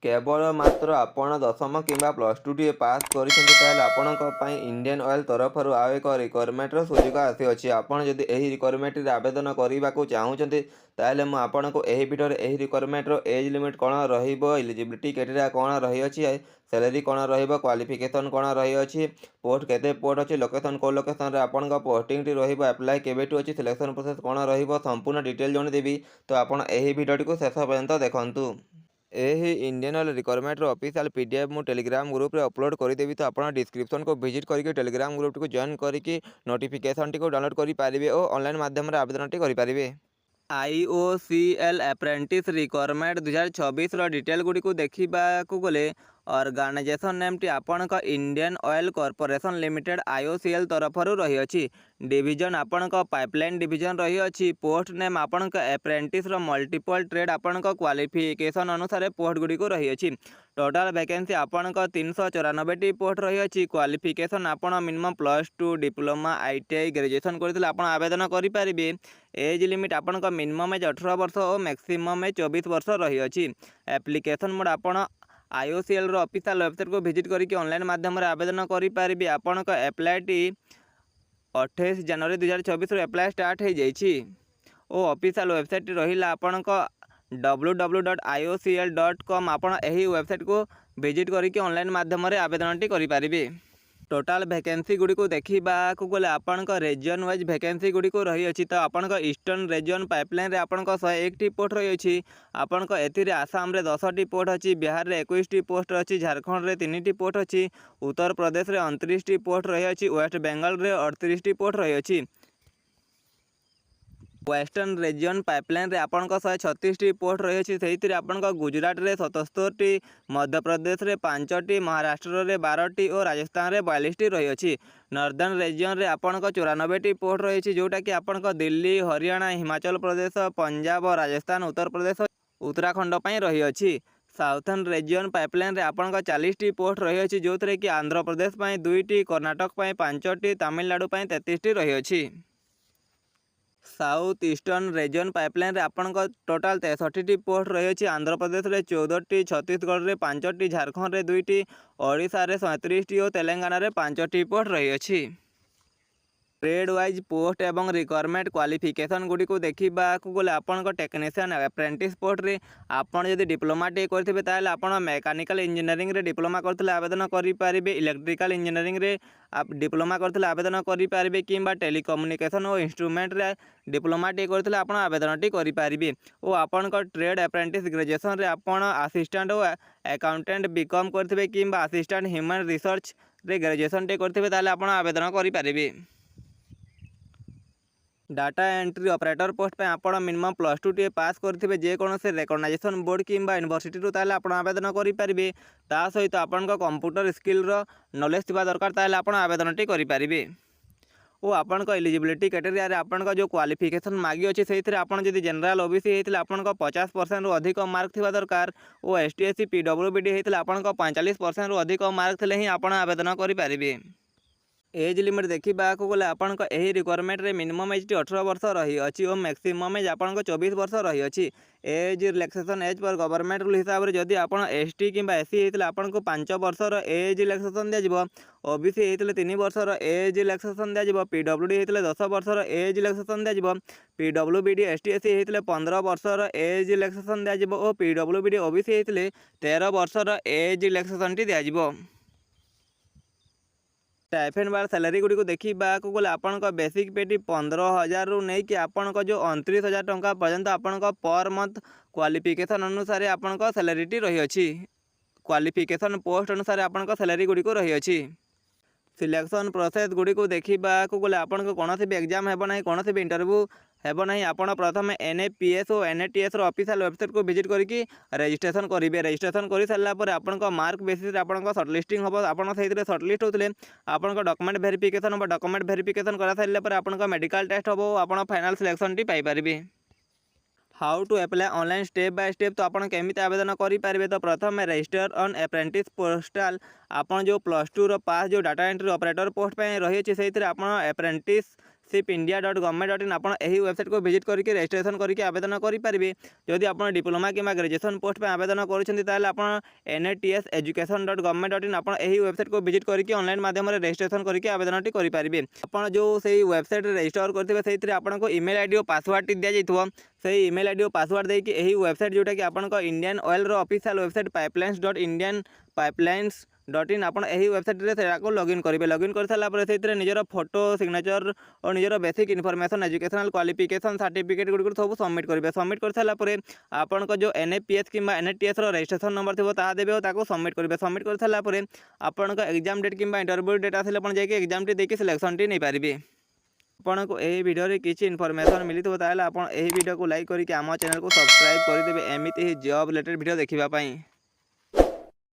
केवल मात्र आपण दशम किंवा प्लस टू टी पास कर इंडियन ऑयल तरफ आउ एक रिक्वायरमेंटर सुजोग आसी आपड़ जदि रिक्वायरमेंट आवेदन करने को चाहते ताहले आपको यही भिडियो रिक्वायरमेंटर एज लिमिट कौन रलिजिबिलिटी क्राइटेरिया कौन रही सैलरी कौन क्वालिफिकेशन कौन रही पोस्ट केते पोस्ट अच्छी लोकेशन कौ लोकेशन आपण पोस्टिंग अप्लाई केवे अच्छी सिलेक्शन प्रोसेस कौन संपूर्ण डिटेल जणदेवी। तो आपड़ यही भिडियो को शेष पर्यंत देखूँ। यही Indian oil requirement official PDF मु टेलीग्राम ग्रुप रे अपलोड करदेवी। तो आप डिस्क्रिप्शन को विजिट करके टेलीग्राम ग्रुप को जॉइन करके नोटिफिकेशन टी डाउनलोड करेंगे और ऑनलाइन माध्यम आवेदन टी करेंगे। IOCL apprentice requirement 2026 detail Gudi को देखा गले ऑर्गेनाइजेशन नेम टी आपण Indian oil corporation limited IOCL तरफ रही डिवीजन आपण पाइपलाइन डिवीजन रही पोस्ट नेम आपण अप्रेंटिस मल्टीपल ट्रेड आपण क्वालिफिकेशन अनुसार पोस्ट गुड़ी को रही टोटाल वैकेंसी आपण 394 पोस्ट रही क्वालिफिकेशन आपण minimum plus to diploma ITI graduation करते आवेदन करेंगे। एज लिमिट आपण मिनिमम एज 18 वर्ष और मैक्सिमम एज 24 वर्ष रही एप्लिकेशन मोड आपण IOCL ऑफिशियल वेबसाइट को विजिट करके ऑनलाइन माध्यम आवेदन करेंगे। आपण एप्लाई टी 28 जनवरी 2024 एप्लाई स्टार्ट हो जाइए और ऑफिशियल वेबसाइट रहा आपण www.iocl.com आपण यही वेबसाइट को विजिट करके ऑनलाइन माध्यम आवेदन टी करेंगे। टोटाल वैकेंसी गुड़ी को देखा गले आपण रीजन वाइज वैकेंसी गुड़ी को रही तो आपण ईस्टर्न रीजन पाइपलाइन आपण 101 पोस्ट रही आपण आसाम रे 10 टी पोस्ट अच्छी बिहार रे 21 टी पोस्ट अच्छी झारखंड रे 3 टी पोस्ट अच्छी उत्तर प्रदेश रे 29 टी पोस्ट रही वेस्ट बेंगल रे 38 टी पोस्ट रही वेस्टर्न रीजन पाइपलाइन रे आपण 136 टी पोस्ट रही से आपण गुजरात रे 77 टी मध्य प्रदेश रे 5 टी महाराष्ट्र रे 12 टी और राजस्थान रे 42 टी रही नॉर्दर्न रीजन रे आपण 94 टी पोस्ट रही जोटा कि आपण दिल्ली हरियाणा हिमाचल प्रदेश पंजाब और राजस्थान उत्तर प्रदेश उत्तराखंड रही साउथर्न रीजन पाइपलाइन रे आपण 40 टी पोस्ट रही जो थे कि Andhra Pradesh 2 T Karnataka 5 T Tamil Nadu 33 T रही साउथ ईस्टर्न रीजन पाइपलाइन रे आपण टोटाल 63 टी पोस्ट रही आंध्र प्रदेश रे 14 टी छत्तीसगढ़ रे 5 टी झारखंड रे 2 टी ओडिशा रे 37 टी और तेलंगाना रे 5 टी पोस्ट रही ट्रेड वाइज पोस्ट एवं रिक्वायरमेंट क्वालिफिकेशन गुड़ी को देखा गले आपण टेक्नीशियन अप्रेंटिस पोस्ट रे आपण जदि डिप्लोमा टे करथिबे ताले आपण मेकानिकल इंजीनियरिंग रे डिप्लोमा करथिले आवेदन करि पारिबे इलेक्ट्रिकल इंजीनियरिंग रे आप डिप्लोमा करथिले आवेदन करि पारिबे किंबा टेलीकम्युनिकेशन और इंस्ट्रूमेंट रे डिप्लोमा टे करथिले आपण आवेदन टे करि पारिबे और आपण ट्रेड अप्रेंटिस ग्रेजुएशन रे आपण असिस्टेंट और अकाउंटेंट बीकॉम करथिबे किंबा असिस्टेंट ह्यूमन रिसर्च रे ग्रेजुएशन टे करथिबे ताले आपण आवेदन करि पारिबे। डाटा एंट्री ऑपरेटर पोस्ट पे आपण मिनिमम प्लस टू टी पास करथिबे जे कोनोसे रिकॉग्नाइजेशन बोर्ड किंबा यूनिवर्सिटी रु ताले आपण आवेदन करि पारिबे ता सहित आपण कंप्यूटर स्किल रो नॉलेज थिबा दरकार ताले आपण आवेदन टी करि पारिबे और आपण एलिजिबिलिटी क्राइटेरिया रे आपण जो क्वालिफिकेशन मागी अछि सेहितरे आपण जदि जनरल ओबीसी हेतिले आपण 50% रु अधिक मार्क थिबा दरकार और ST SC PWBD हेतिले आपण 45% रु अधिक मार्क थिले ही आपण आवेदन करि पारिबे। एज लिमिट देखा गले आपण रिक्वायरमेंट रे मिनिमम एज 18 वर्ष रही अच्छी और मैक्सिमम एज आपण 24 वर्ष रही अच्छी एज रिलैक्सेशन एज पर गवर्नमेंट रूल हिसाब से जदि आपण ST किंबा SC होते आपन को 5 वर्षर एज रिलैक्सेशन दिज्व OBC होते 3 वर्षर एज रिलैक्सेशन दिज्व PWD होते 10 वर्षर एज रिलैक्सेशन दिज्व PWBD ST SC होते 15 वर्षर एज रिलैक्सेशन दिज्व और PWBD OBC होते 13 वर्षर एज रिलैक्सेशन टी दिज्व। स्टाइपेंड बार सैलरी गुड़ी को देखा गले आपण बेसिक पेटी 15,000 रु नहीं कि आपण जो 29,000 टंका पर्यंत आपण पर मंथ क्वालिफिकेशन अनुसार आपण सैलरी टी रही अच्छी क्वालिफिकेशन पोस्ट अनुसार आपण सैलरी गुड़ी को रही अच्छी। सिलेक्शन प्रोसेस गुड़ी को देखा गले आपण कौन भी एग्जाम है ना कौन भी इंटरव्यू है ना आपण प्रथम NAPS और NATS ऑफिशियल वेबसाइट को विजिट करके रजिस्ट्रेशन करेंगे। रजिस्ट्रेशन कर सारापर आपण मार्क बेसिस आपण सर्टलिस्टिंग हम आपड़ से सर्टलिस्ट होते आपण डॉक्यूमेंट वेरिफिकेशन हम डॉक्यूमेंट वेरिफिकेशन कर सारापर आपण मेडिकल टेस्ट हम आप फाइनल सिलेक्शन टी पाइपर। How to apply online step by step तो आपन केमित आवेदन करेंगे। तो प्रथम रजिस्टर ऑन अप्रेंटिस पोस्टाल आपन जो प्लस टू पास जो डाटा एंट्री ऑपरेटर पोस्ट पे रही है से अप्रेंटिस www.citizenshipindia.gov.in ଆପଣ ଏହି ୱେବସାଇଟ୍ को ଭିଜିଟ୍ କରିକି ରେଜିଷ୍ଟ୍ରେସନ୍ କରିକି ଆବେଦନ କରିପାରିବେ। ଯଦି ଆପଣ ଡିପ୍ଲୋମା କିମ୍ବା ଗ୍ରାଜୁଏସନ୍ ପୋଷ୍ଟ ପାଇଁ ଆବେଦନ କରୁଛନ୍ତି ତାହେଲେ ଆପଣ NATSeducation.gov.in ଆପଣ ଏହି ୱେବସାଇଟ୍ को ଭିଜିଟ୍ କରିକି ଅନଲାଇନ୍ ମାଧ୍ୟମରେ ରେଜିଷ୍ଟ୍ରେସନ୍ କରିକି ଆବେଦନଟି କରିପାରିବେ। ଆପଣ ଯେଉଁ ସେଇ ୱେବସାଇଟ୍ରେ ରେଜିଷ୍ଟର କରିଥିବେ ସେଇଥିରେ ଆପଣଙ୍କୁ ଇମେଲ୍ ଆଇଡି ଓ ପାସୱାର୍ଡ଼ଟି ଦିଆଯାଇଥିବ। ସେଇ ଇମେଲ୍ ଆଇଡି ଓ ପାସୱାର୍ଡ଼ ଦେଇକି ଏହି ୱେବସାଇଟ୍ ଯେଉଁଟାକି ଆପଣଙ୍କ ଇଣ୍ଡିଆନ୍ ଅଏଲ୍ର ଅଫିସିଆଲ୍ ୱେବସାଇଟ୍ pipelines.indianpipelines.in ଆପଣ ଏହି ୱେବସାଇଟ୍ରେ ସେଟାକୁ ଲଗ୍ଇନ୍ କରିବେ। ଲଗ୍ଇନ୍ କରିସାରିଲା ପରେ ସେଇଥିରେ ନିଜର ଫଟୋ, ସିଗ୍ନେଚର ଓ ନିଜର basic information, educational qualification certificate ଗୁଡ଼ିକୁ ସବୁ ସବମିଟ୍ କରିବେ। ସବମିଟ୍ କରିସାରିଲା ପରେ ଆପଣଙ୍କ ଯେଉଁ NAPS କିମ୍ବା NATSର ରେଜିଷ୍ଟ୍ରେସନ୍ ନମ୍ବର ଥିବ ତାହା ଦେବେ ଓ ତାକୁ ସବମିଟ୍ କରିବେ। ସବମିଟ୍ କରିସାରିଲା ପରେ ଆପଣଙ୍କ ଏକ୍ଜାମ୍ ଡେଟ୍ କିମ୍ବା ଇଣ୍ଟରଭ୍ୟୁ ଡେଟ୍ ଆସିଲେ ଆପଣ ଯାଇକି ଏକ୍ଜାମ୍ଟି ଦେଇକି ସିଲେକ୍ସନ୍ଟି ନେଇପାରିବେ। ଆପଣଙ୍କୁ ଏହି ଭିଡ଼ିଓରେ କିଛି ଇନଫର୍ମେସନ୍ ମିଳିଥିବ ତାହେଲେ ଆପଣ ଏହି ଭିଡ଼ିଓକୁ ଲାଇକ୍ କରିକି ଆମ ଚ୍ୟାନେଲକୁ ସବସ୍କ୍ରାଇବ୍ କରିଦେବେ ଏମିତି ହିଁ ଜବ୍ ରିଲେଟେଡ୍ ଭିଡ଼ିଓ ଦେଖିବା ପାଇଁ।